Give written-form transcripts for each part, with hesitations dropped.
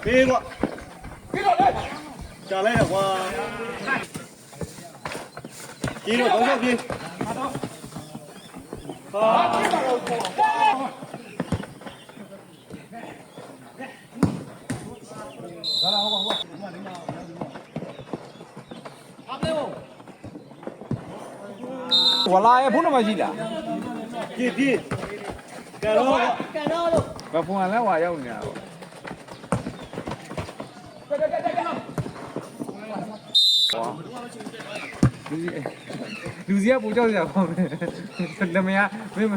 ပေးကွာကြာလိုက်တော့ကွာပြေးတော့ဘောင်းပြေး我拉也不那么细的，ပြေးကန်တော့လို့ 不碰完了我要呢。လူစီကပူကြောက်ကြပါမယ်လက်မရမင်းမ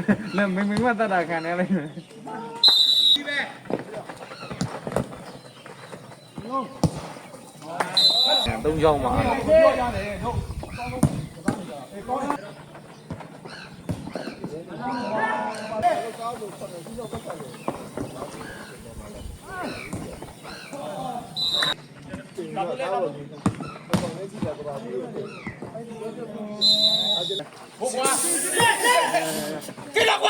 တတ်တာခံနေလိုက်မယ်သုံးချောင်းမှာ给老关，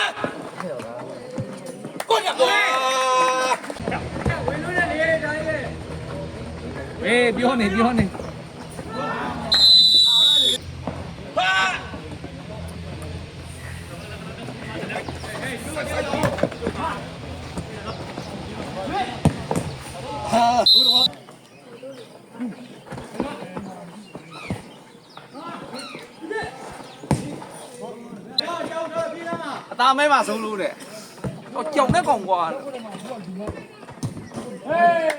过去过。ပြောနေပြောနေအသားမဲမှာဆုံးလို့တဲ့ဟောကြောင်နဲ့ကောင်ကွာဟေး